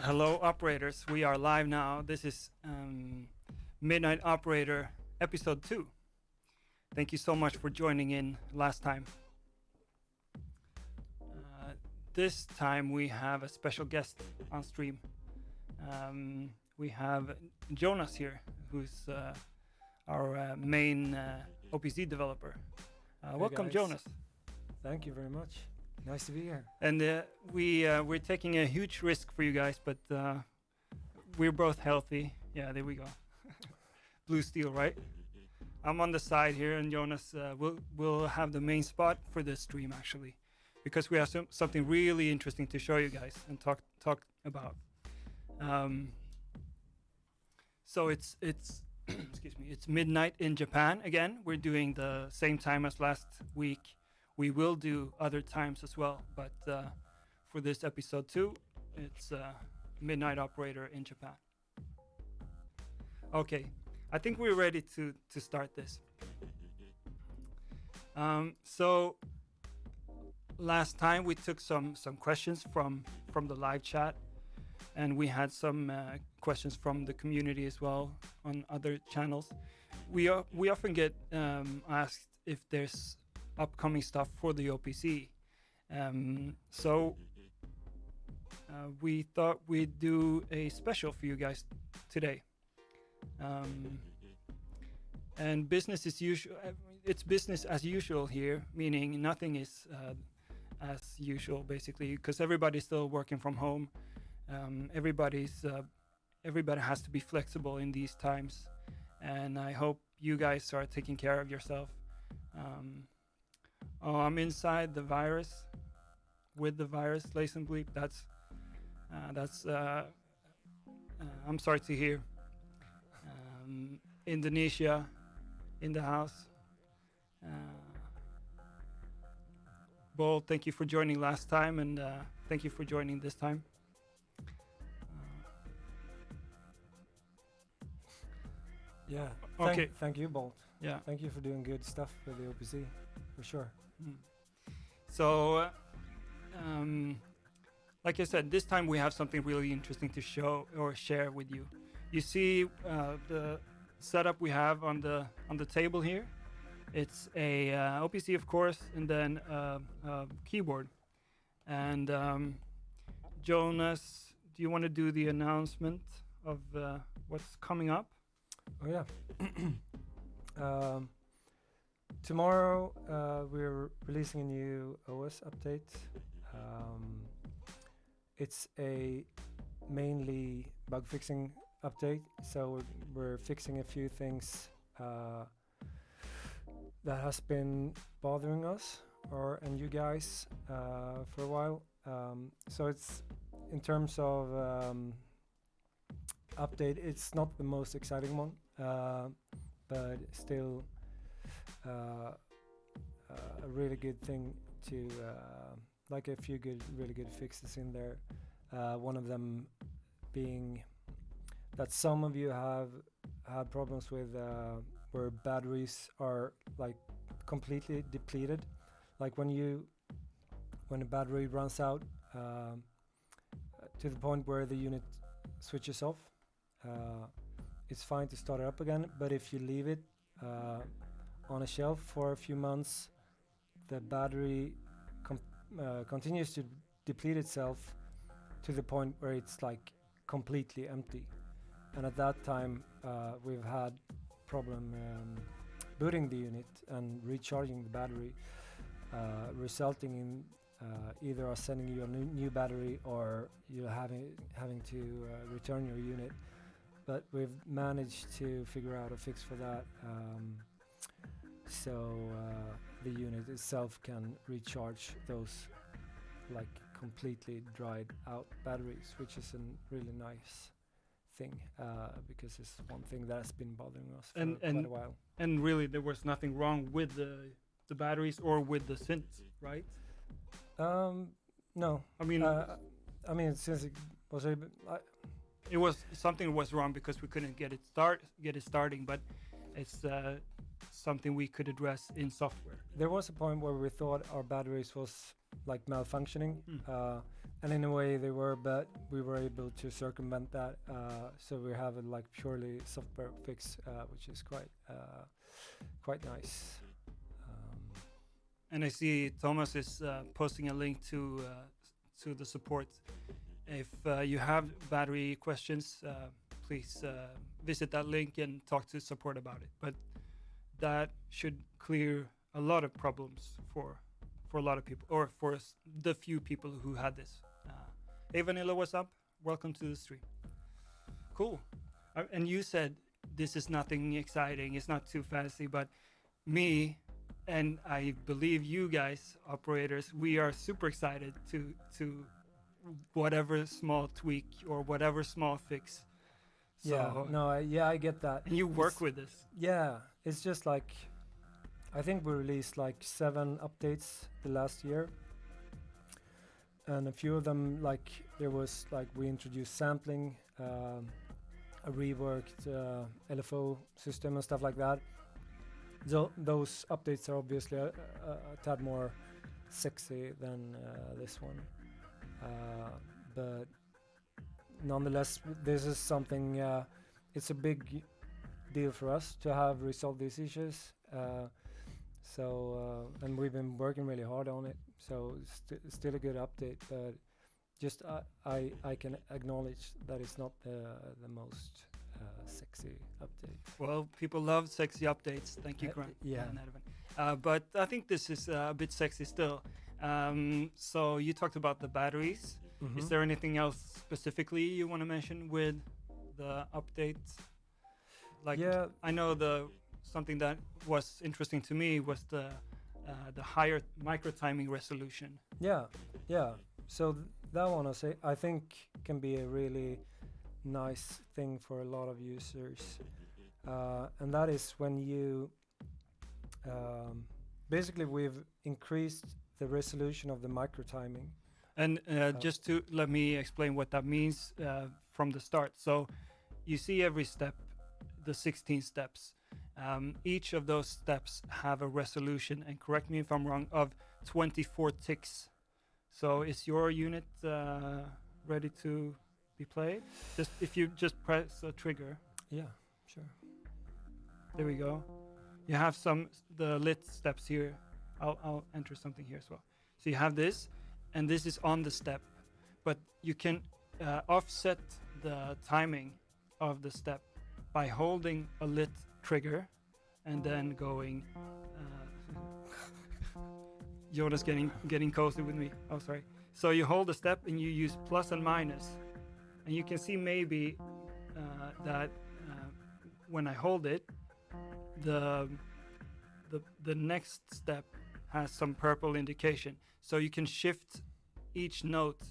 Hello, operators. We are live now. This is Midnight Operator episode 2. Thank you so much for joining in last time. This time we have a special guest on stream. We have Jonas here, who's our main OPC developer. Welcome, guys. Jonas. Thank you very much. Nice to be here. And we're taking a huge risk for you guys, but we're both healthy. Yeah, there we go. Blue steel, right? I'm on the side here, and Jonas will have the main spot for this stream actually, because we have something really interesting to show you guys and talk about. So it's excuse me, it's midnight in Japan again. We're doing the same time as last week. We will do other times as well, but for this episode 2, it's Midnight Operator in Japan. Okay, I think we're ready to start this. So last time we took some questions from the live chat, and we had some questions from the community as well on other channels. We often get asked if there's upcoming stuff for the OPC. So we thought we'd do a special for you guys today. And business as usual. It's business as usual here, meaning nothing is as usual basically, because everybody's still working from home. Everybody has to be flexible in these times, and I hope you guys are taking care of yourself. I'm inside the virus, with the virus, lace and bleep. That's I'm sorry to hear. Indonesia, in the house. Bol, thank you for joining last time, and thank you for joining this time. Yeah. Okay. Thank you, Bolt. Yeah. Thank you for doing good stuff with the OPC, for sure. So, like I said, this time we have something really interesting to show or share with you. You see the setup we have on the table here. It's a OPC, of course, and then a keyboard. And Jonas, do you want to do the announcement of what's coming up? Oh yeah. Tomorrow we're releasing a new OS update. It's a mainly bug fixing update, so we're fixing a few things that has been bothering us and you guys for a while. So it's, in terms of update, it's not the most exciting one, but still a really good thing to like a few really good fixes in there. One of them being that some of you have had problems with where batteries are like completely depleted, like when a battery runs out to the point where the unit switches off. It's fine to start it up again, but if you leave it on a shelf for a few months, the battery continues to deplete itself to the point where it's like completely empty. And at that time we've had problem booting the unit and recharging the battery, resulting in either us sending you a new battery or you having to return your unit. But we've managed to figure out a fix for that, so the unit itself can recharge those like completely dried out batteries, which is a really nice thing, because it's one thing that's been bothering us for quite a while. And really, there was nothing wrong with the batteries or with the synths, right? No. I mean, since it was it was something was wrong because we couldn't get it starting, but it's something we could address in software. There was a point where we thought our batteries was like malfunctioning. and in a way they were, but we were able to circumvent that. So we have a like purely software fix, which is quite nice. And I see Thomas is posting a link to the support. If you have battery questions, please visit that link and talk to support about it. But that should clear a lot of problems for a lot of people, or for the few people who had this. Hey Vanilla, what's up? Welcome to the stream. Cool. And you said this is nothing exciting, it's not too fancy, but me and I believe you guys, operators, we are super excited to whatever small tweak or whatever small fix. So, I get that. And you work with this. Yeah, it's just like, I think we released like 7 updates the last year. And a few of them, like there was like we introduced sampling, a reworked LFO system and stuff like that. So those updates are obviously a tad more sexy than this one, but nonetheless, this is something. It's a big deal for us to have resolved these issues. And we've been working really hard on it. So it's still a good update, but just I can acknowledge that it's not the most sexy update. Well, people love sexy updates. Thank you, Grant. But I think this is a bit sexy still. So you talked about the batteries. Mm-hmm. Is there anything else specifically you want to mention with the update? Like, I know something that was interesting to me was the higher micro timing resolution. Yeah. So that one I think can be a really nice thing for a lot of users, and that is when you basically we've increased the resolution of the micro timing. And just to let me explain what that means from the start. So you see every step, the 16 steps. Each of those steps have a resolution, and correct me if I'm wrong, of 24 ticks. So is your unit ready to be played? Just if you just press a trigger. Yeah, sure. There we go. You have the lit steps here. I'll enter something here as well. So you have this, and this is on the step, but you can offset the timing of the step by holding a lit trigger and then going. Jonas getting cozy with me. Oh, sorry. So you hold the step and you use plus and minus, and you can see maybe that when I hold it, the next step has some purple indication. So you can shift each note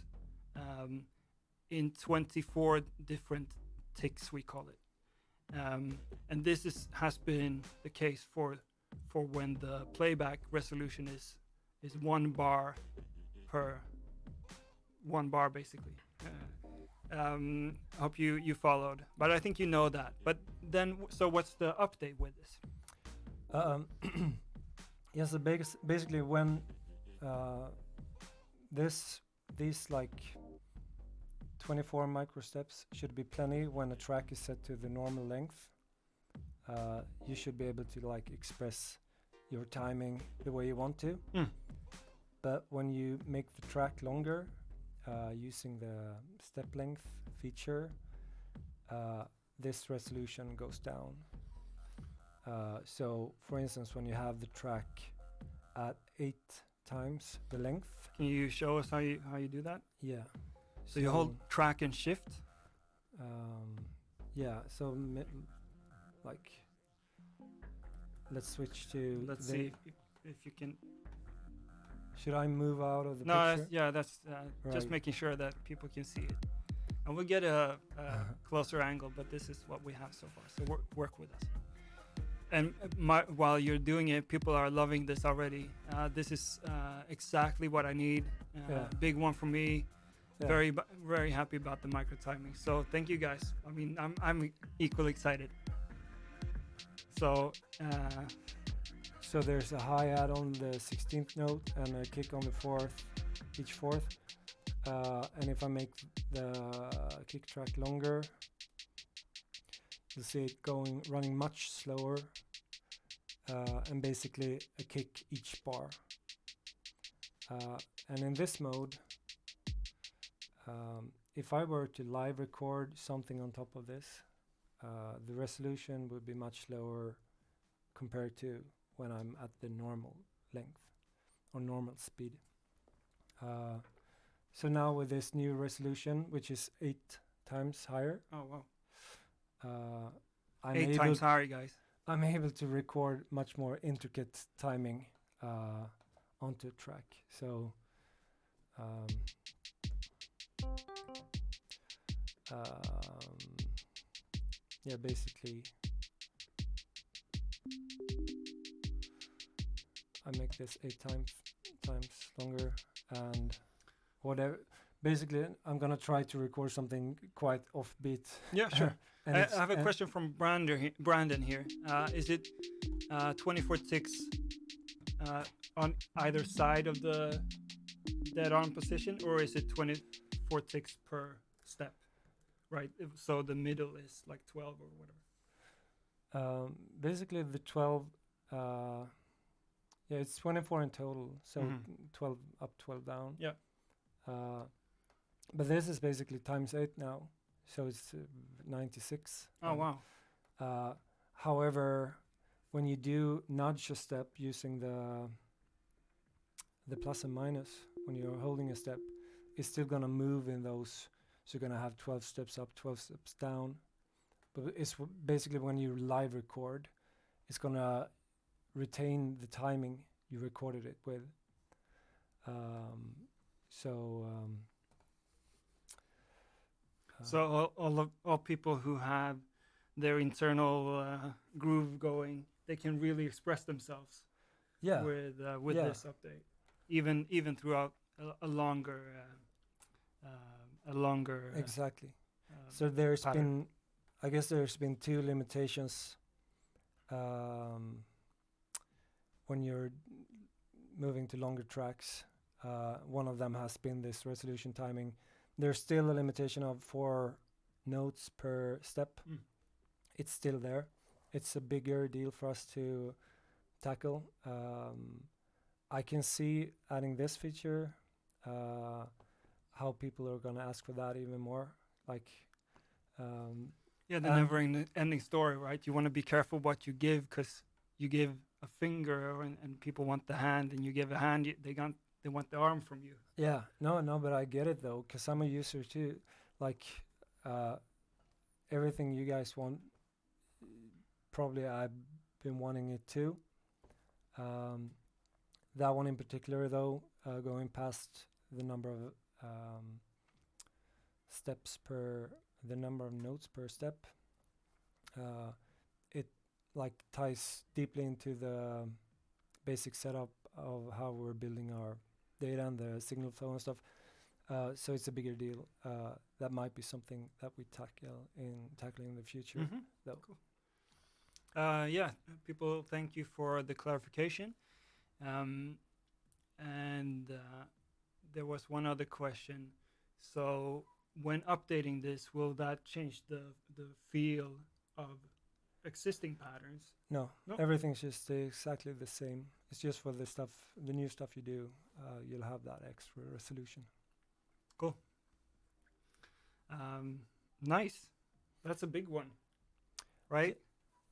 in 24 different ticks, we call it. And this has been the case for when the playback resolution is 1 bar per 1 bar basically. Hope you followed, but I think you know that. But then, so what's the update with this? Yes, basically when these like 24 micro steps should be plenty when a track is set to the normal length. You should be able to like express your timing the way you want to. But when you make the track longer using the step length feature, this resolution goes down. So for instance, when you have the track at 8 times the length. Can you show us how you do that? Yeah. So you hold track and shift? Yeah, so like let's switch to. Let's see if you can. Should I move out of the No, picture? that's right. Just making sure that people can see it. And we'll get a closer angle, but this is what we have so far. So work with us. And while you're doing it, people are loving this already. This is exactly what I need. Big one for me. Yeah. Very happy about the micro timing. So thank you guys. I mean, I'm equally excited. So there's a hi-hat on the 16th note and a kick on the 4th, each 4th. and if I make the kick track longer, you'll see it running much slower, and basically a kick each bar. And in this mode, if I were to live record something on top of this, the resolution would be much lower compared to when I'm at the normal length or normal speed. So now with this new resolution, which is 8 times higher, Oh wow! I'm 8 times higher, guys. I'm able to record much more intricate timing onto a track. So yeah, basically I make this 8 times longer, and whatever. Basically, I'm gonna try to record something quite offbeat. Yeah, sure. And I have a question from Brandon here. Is it 24/6 on either side of the dead on position, or is it 24/6 per step? Right. So the middle is like 12 or whatever. Basically, the 12. Yeah, it's 24 in total. So 12 up, 12 down. Yeah. But this is basically times 8 now, so it's 96. Oh wow. However, when you do nudge a step using the plus and minus, when you're holding a step, it's still gonna move in those. So you're gonna have 12 steps up, 12 steps down. But it's basically when you live record, it's gonna retain the timing you recorded it with. So all people who have their internal groove going, they can really express themselves. Yeah. With this update, even throughout a longer. Exactly. So there's pattern. I guess there's been 2 limitations when you're moving to longer tracks. One of them has been this resolution timing. There's still a limitation of 4 notes per step. It's still there. It's a bigger deal for us to tackle. I can see adding this feature, how people are gonna ask for that even more. Like, the never-ending story, right? You want to be careful what you give, because you give a finger and people want the hand, and you give a hand, they want the arm from you. Yeah, no, but I get it though, because I'm a user too. Like, everything you guys want, probably I've been wanting it too. That one in particular though, going past the number of the number of notes per step, it like ties deeply into the basic setup of how we're building our data and the signal flow and stuff. So it's a bigger deal. That might be something that we tackle in the future. Though. Cool. People, thank you for the clarification. And there was one other question. So when updating this, will that change the feel of existing patterns? No, everything's just exactly the same. It's just for the new stuff you do, you'll have that extra resolution. Cool. Nice. That's a big one, right?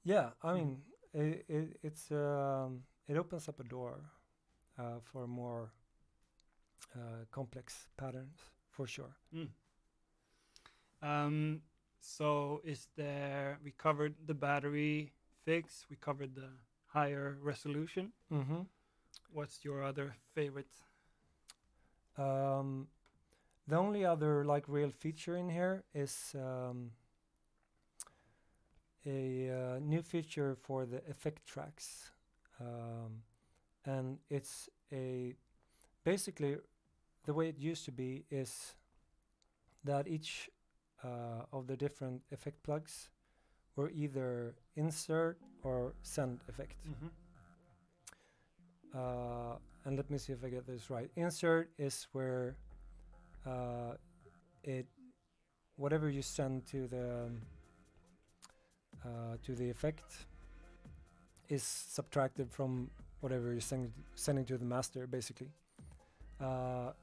Yeah, I mean, it opens up a door for more complex patterns, for sure. So we covered the battery fix, we covered the higher resolution. What's your other favorite? The only other like real feature in here is a new feature for the effect tracks, and it's basically the way it used to be is that each of the different effect plugs were either insert or send effect. And let me see if I get this right. Insert is where it whatever you send to the effect is subtracted from whatever you're sending to the master, basically.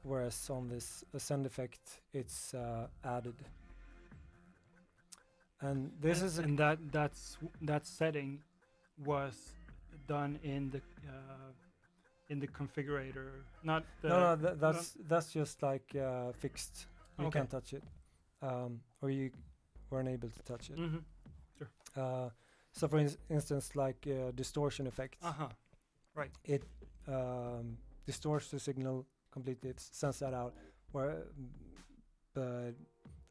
Whereas on this send effect, it's added. And this is and that setting was done in the configurator, not the no, that's just like fixed. You Okay. can't touch it, or you weren't able to touch it. Mm-hmm. So, for instance, like distortion effects, Right. it distorts the signal completely. It sends that out. Where, but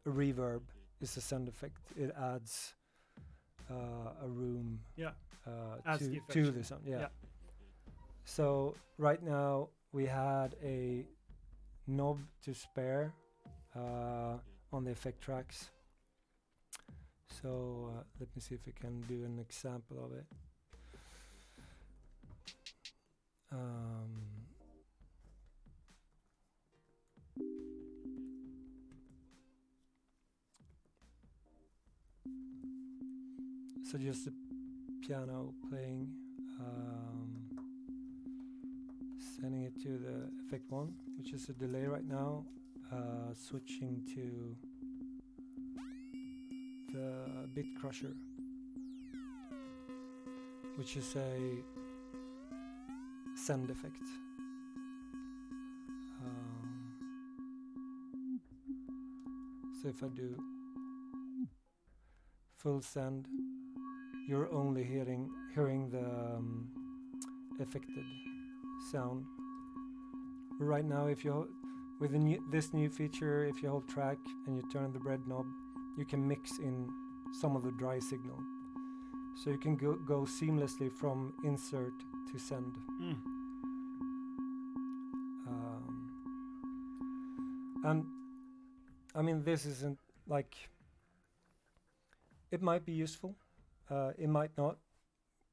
a reverb is a send effect. It adds a room Yeah. Adds the to effect. the sound. Yeah. So right now we had a knob to spare on the effect tracks. So let me see if I can do an example of it. So just the piano playing, sending it to the effect 1, which is a delay right now, switching to the bit crusher, which is a send effect. So if I do full send, you're only hearing the affected sound. Right now, if you with this new feature, if you hold track and you turn the red knob, you can mix in some of the dry signal, so you can go seamlessly from insert to send. And I mean, this isn't like, it might be useful, it might not.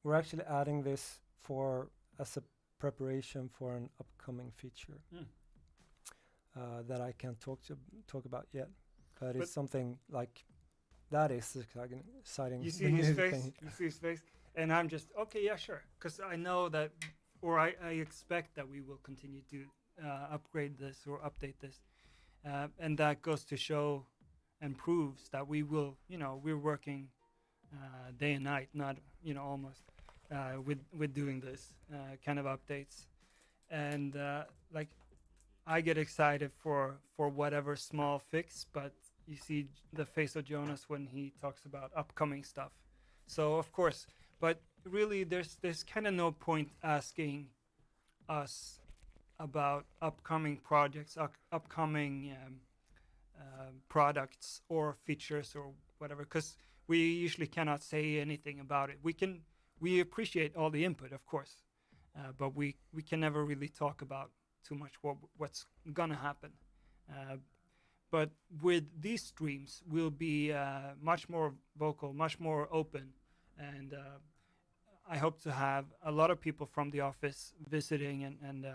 We're actually adding this as a preparation for an upcoming feature that I can't talk about yet, but it's something like that is exciting. You see his face. You see his face, and I'm just okay. Yeah, sure. Because I know that, or I expect that we will continue to upgrade this or update this, and that goes to show and proves that we will. We're working day and night, not almost with doing this kind of updates, and like I get excited for whatever small fix, but you see the face of Jonas when he talks about upcoming stuff. So of course, but really there's kind of no point asking us about upcoming projects, upcoming products or features or whatever, because we usually cannot say anything about it. We appreciate all the input, of course, but we can never really talk about too much what's gonna happen. But with these streams, we'll be much more vocal, much more open, and I hope to have a lot of people from the office visiting, and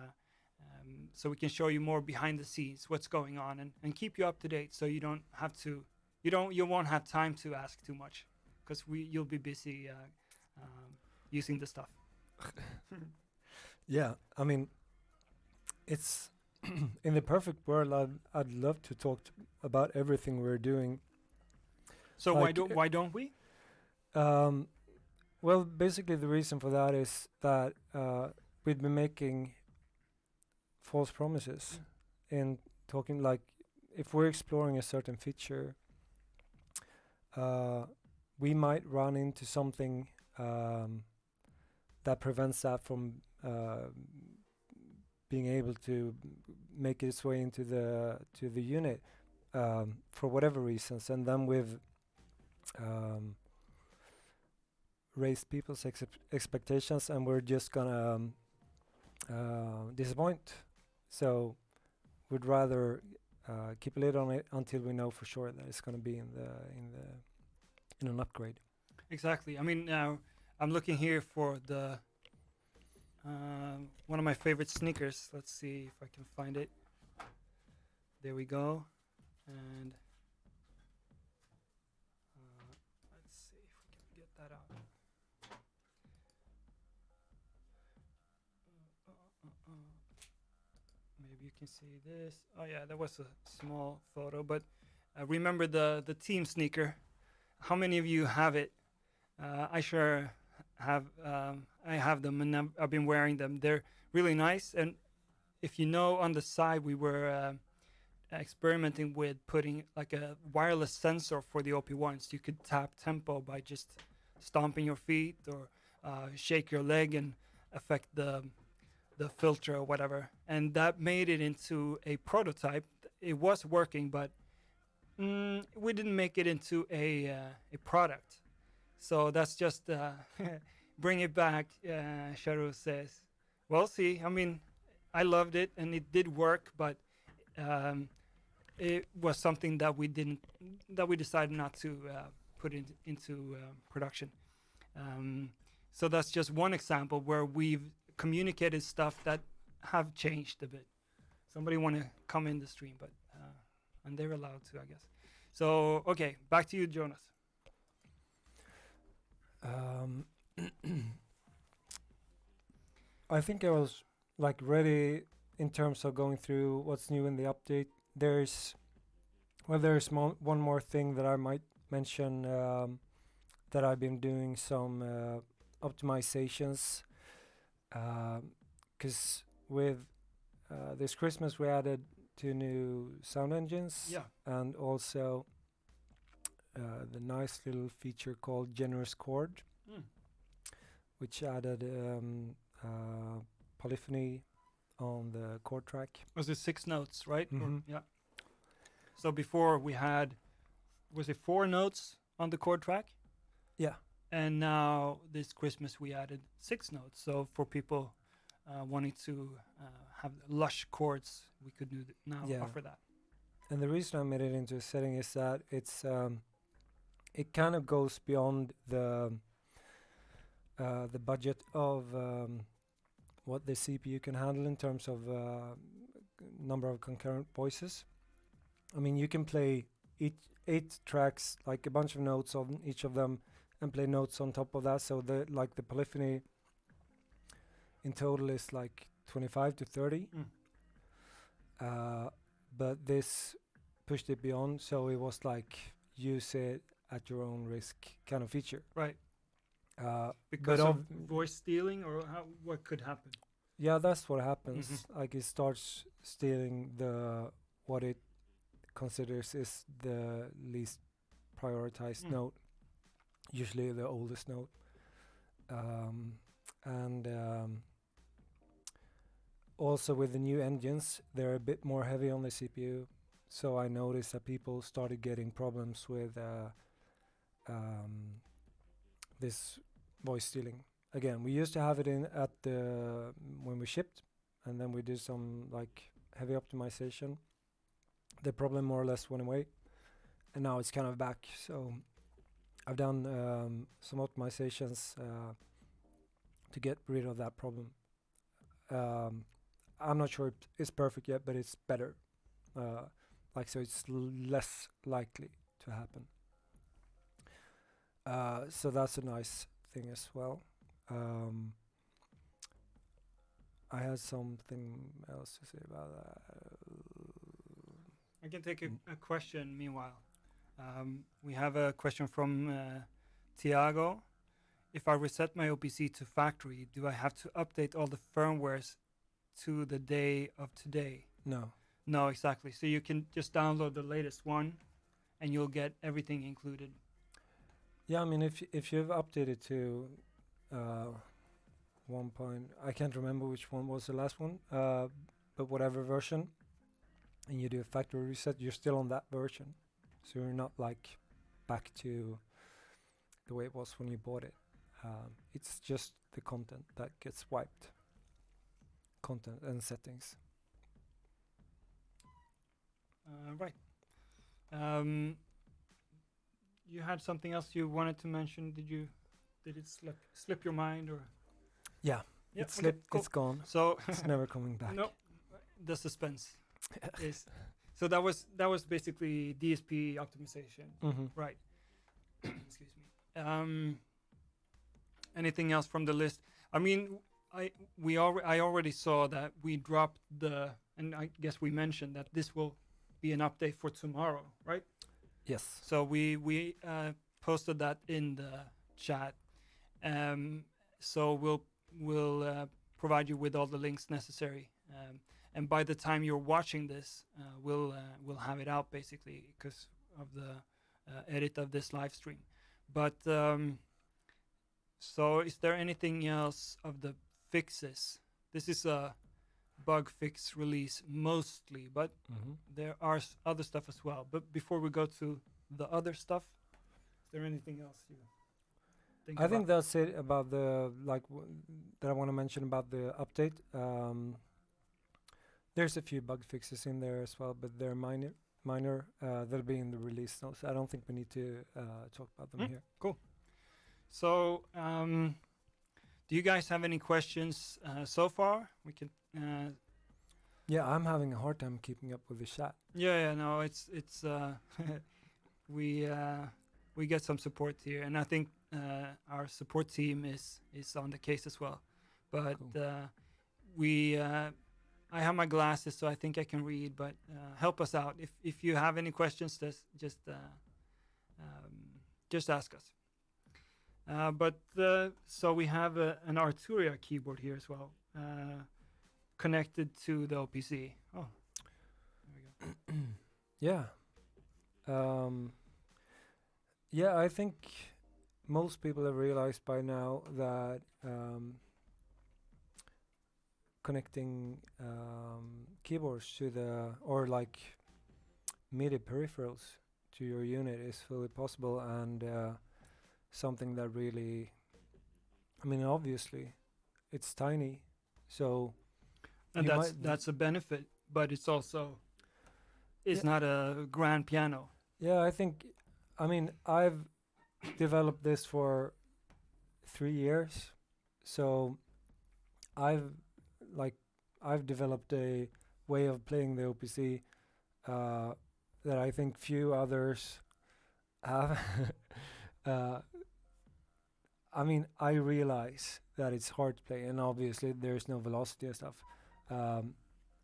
so we can show you more behind the scenes, what's going on, and keep you up to date, so you won't have time to ask too much, because you'll be busy using the stuff. Yeah, I mean, it's in the perfect world, I'd love to talk about everything we're doing. So like, why don't we? Well, basically the reason for that is that we've been making false promises in talking, like if we're exploring a certain feature, we might run into something that prevents that from being able to make its way into the unit for whatever reasons, and then we've raised people's expectations, and we're just gonna disappoint. So we'd rather keep a lid on it until we know for sure that it's gonna be in an upgrade. Exactly. I mean, I'm looking here for the one of my favorite sneakers. Let's see if I can find it. There we go. And let's see if we can get that out. Maybe you can see this. Oh yeah, that was a small photo, but remember the team sneaker. How many of you have it? I sure have. I have them, and I've been wearing them. They're really nice. And if you know, on the side we were experimenting with putting like a wireless sensor for the OP1s. You could tap tempo by just stomping your feet or shake your leg and affect the filter or whatever. And that made it into a prototype. It was working, but we didn't make it into a product. So that's just bring it back. Sharu says, "Well, see, I mean, I loved it and it did work, but it was something that we decided not to put into production." So that's just one example where we've communicated stuff that have changed a bit. Somebody want to come in the stream, but and they're allowed to, I guess. So okay, back to you, Jonas. I think I was like ready in terms of going through what's new in the update. There's one more thing that I might mention, that I've been doing some optimizations, because with this Christmas we added 2 new sound engines, Yeah. and also the nice little feature called generous chord, which added polyphony on the chord track. Was it 6 notes, right? Mhm. Yeah. So before we had, was it 4 notes on the chord track? Yeah. And now this Christmas we added 6 notes. So for people wanting to have lush chords, we could now Yeah. offer that. And the reason I made it into a setting is that it's it kind of goes beyond the budget of what the CPU can handle in terms of number of concurrent voices. I mean, you can play 8 tracks, like a bunch of notes on each of them, and play notes on top of that. So the polyphony in total is like 25 to 30. But this pushed it beyond, so it was like use it at your own risk kind of feature. Right. but Because of voice stealing, or what could happen? Yeah, that's what happens. Like it starts stealing what it considers is the least prioritized note, usually the oldest note. And also with the new engines, they're a bit more heavy on the CPU. So I noticed that people started getting problems with this voice stealing. Again, we used to have it in at the when we shipped, and then we did some like heavy optimization. The problem more or less went away, and now it's kind of back. So I've done some optimizations to get rid of that problem. I'm not sure it's perfect yet, but it's better. So it's less likely to happen. So that's a nice thing as well. I had something else to say about that. I can take a question meanwhile. We have a question from Tiago. If I reset my OPC to factory, do I have to update all the firmwares to the day of today? No. No, exactly. So you can just download the latest one and you'll get everything included. Yeah, I mean, if you've updated to one point, I can't remember which one was the last one, but whatever version, and you do a factory reset, you're still on that version. So you're not like back to the way it was when you bought it. It's just the content that gets wiped. Content and settings. Right. You had something else you wanted to mention? Did it slip your mind, or? Yeah, Yep, it slipped. okay, cool. It's gone. So it's never coming back. No, the suspense is. So that was basically DSP optimization, Mm-hmm. right? Excuse me. Anything else from the list? I mean, I already saw that we dropped and I guess we mentioned that this will be an update for tomorrow, right? Yes. So we posted that in the chat. So we'll provide you with all the links necessary. And by the time you're watching this, we'll have it out basically because of the edit of this live stream. But so is there anything else of the fixes? This is a bug fix release mostly, but Mm-hmm. there are other stuff as well. But before we go to the other stuff, is there anything else you think I about? think that's it about the that I want to mention about the update. There's a few bug fixes in there as well, but they're minor. They'll be in the release notes. I don't think we need to talk about them here. Cool. So, do you guys have any questions so far? We can. Yeah, I'm having a hard time keeping up with the chat. Yeah, no, it's we get some support here, and I think our support team is on the case as well. But Cool. I have my glasses, so I think I can read. But help us out if you have any questions. Just ask us. So we have an Arturia keyboard here as well, connected to the OPC. Oh, there we go. Yeah. Yeah, I think most people have realized by now that connecting keyboards to or like MIDI peripherals to your unit is fully possible, and something that really, I mean, obviously, it's tiny, so And you might that's a benefit, but it's also Yeah. not a grand piano. Yeah, I mean, I've developed this for 3 years, so I've I've developed a way of playing the OPC that I think few others have. uh, I mean, I realize that it's hard to play, and obviously there's no velocity and stuff.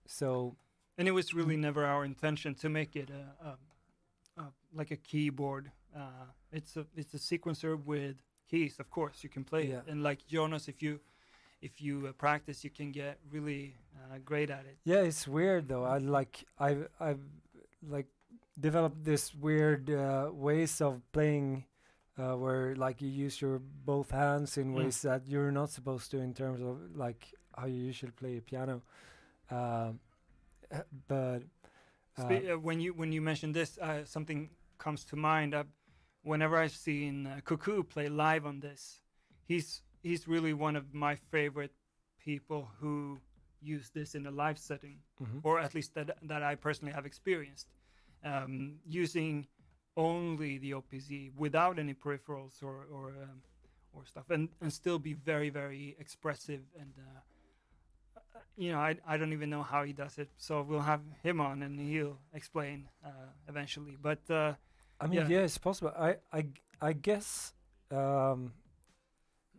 So And it was really never our intention to make it like a keyboard. It's a sequencer with keys. Of course, you can play Yeah. it. And like Jonas, if you practice, you can get really great at it. yeah, it's weird though. I've like developed this weird ways of playing where like you use your both hands in ways that you're not supposed to in terms of like how you usually play a piano. But When you mention this, something comes to mind. Whenever I've seen Cuckoo play live on this, he's really one of my favorite people who use this in a live setting, mhm. or at least that I personally have experienced, using only the OPZ without any peripherals or stuff, and still be very very expressive. And I don't even know how he does it. So we'll have him on, and he'll explain eventually. But I mean, yeah. yeah, it's possible. I guess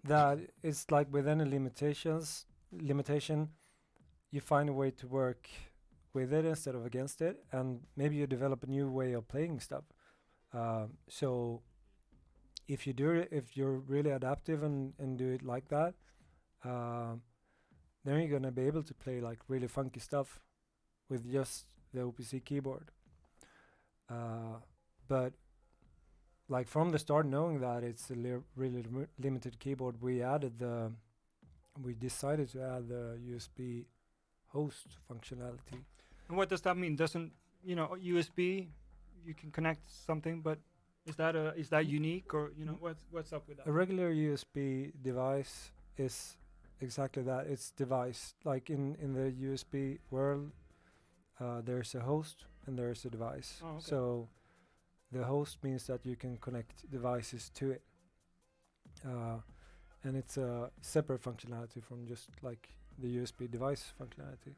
that it's like with any limitation, you find a way to work with it instead of against it, and maybe you develop a new way of playing stuff. So if you're really adaptive and do it like that, then you're gonna be able to play like really funky stuff with just the OPC keyboard. But like from the start, knowing that it's a really limited keyboard, we decided to add the USB host functionality. And what does that mean? Doesn't USB? You can connect something, but is that unique, or what's up with that? A regular USB device is exactly that. It's device. Like in the USB world, there's a host and there's a device. Oh, okay. So the host means that you can connect devices to it. And it's a separate functionality from just like the USB device functionality.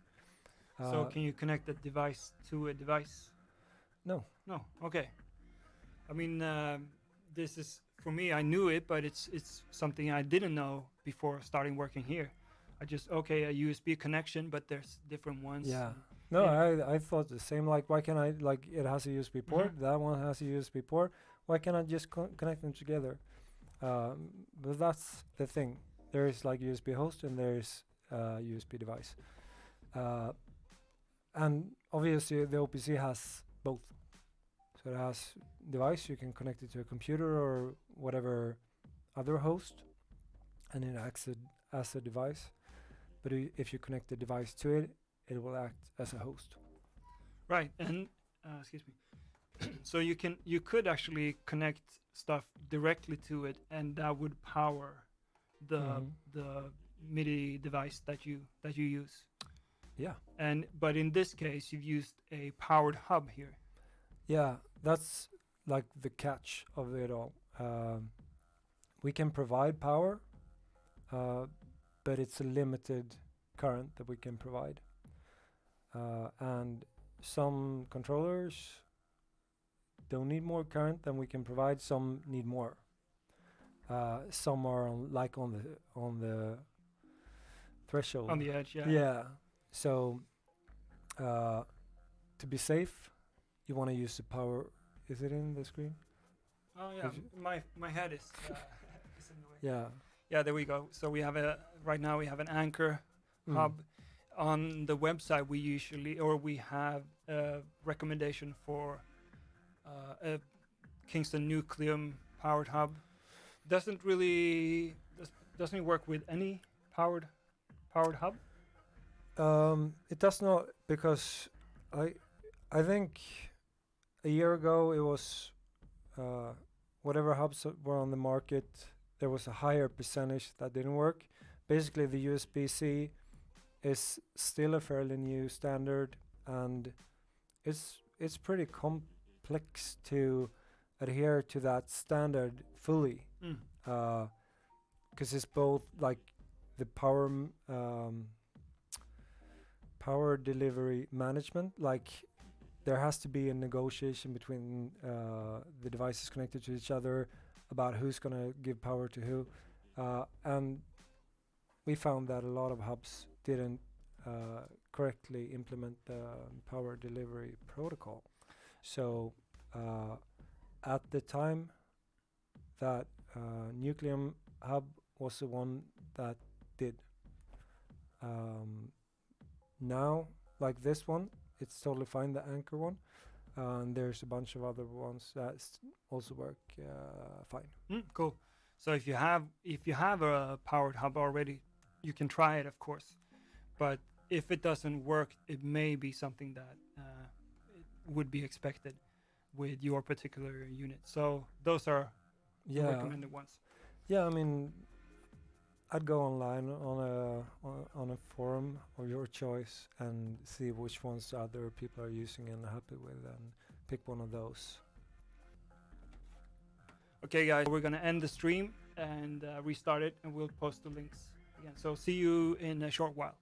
So can you connect a device to a device? No. No. Okay. I mean, this is for me. I knew it, but it's something I didn't know before starting working here. I just a USB connection, but there's different ones. Yeah. No, I thought the same. Like, why can't I, like, it has a USB port, that one has a USB port. Why can't I just connect them together? But that's the thing. There's like USB host and there's USB device. And obviously the OPC has both. So it has device, you can connect it to a computer or whatever other host, and it acts as a device. But if you connect the device to it, it will act as a host. Right, and excuse me. So you could actually connect stuff directly to it, and that would power the MIDI device that you use. Yeah. But in this case, you've used a powered hub here. Yeah, that's like the catch of it all. We can provide power, but it's a limited current that we can provide. And some controllers don't need more current than we can provide. Some need more. Some are on the threshold. On the edge, yeah. Yeah. So to be safe, you want to use the power. Is it in the screen? Oh yeah, my head is in the way. Yeah. Yeah, there we go. So we have right now we have an anchor hub. On the website we have a recommendation for a Kingston Nucleum powered hub. Doesn't it work with any powered hub? It does not, because I think a year ago it was whatever hubs were on the market, there was a higher percentage that didn't work. Basically, the USB-C is still a fairly new standard, and it's pretty complex to adhere to that standard fully, because it's both like the power delivery management. Like, there has to be a negotiation between the devices connected to each other about who's going to give power to who, and we found that a lot of hubs didn't correctly implement the power delivery protocol. So at the time, that Nucleum hub was the one that did. Now, like this one, it's totally fine, the anchor one. And there's a bunch of other ones that also work fine. Cool. So if you have a powered hub already, you can try it, of course. But if it doesn't work, it may be something that it would be expected with your particular unit. So those are the recommended ones. Yeah, I mean, I'd go online on a forum of your choice and see which ones other people are using and happy with, and pick one of those. Okay, guys, we're gonna end the stream and restart it, and we'll post the links again. So see you in a short while.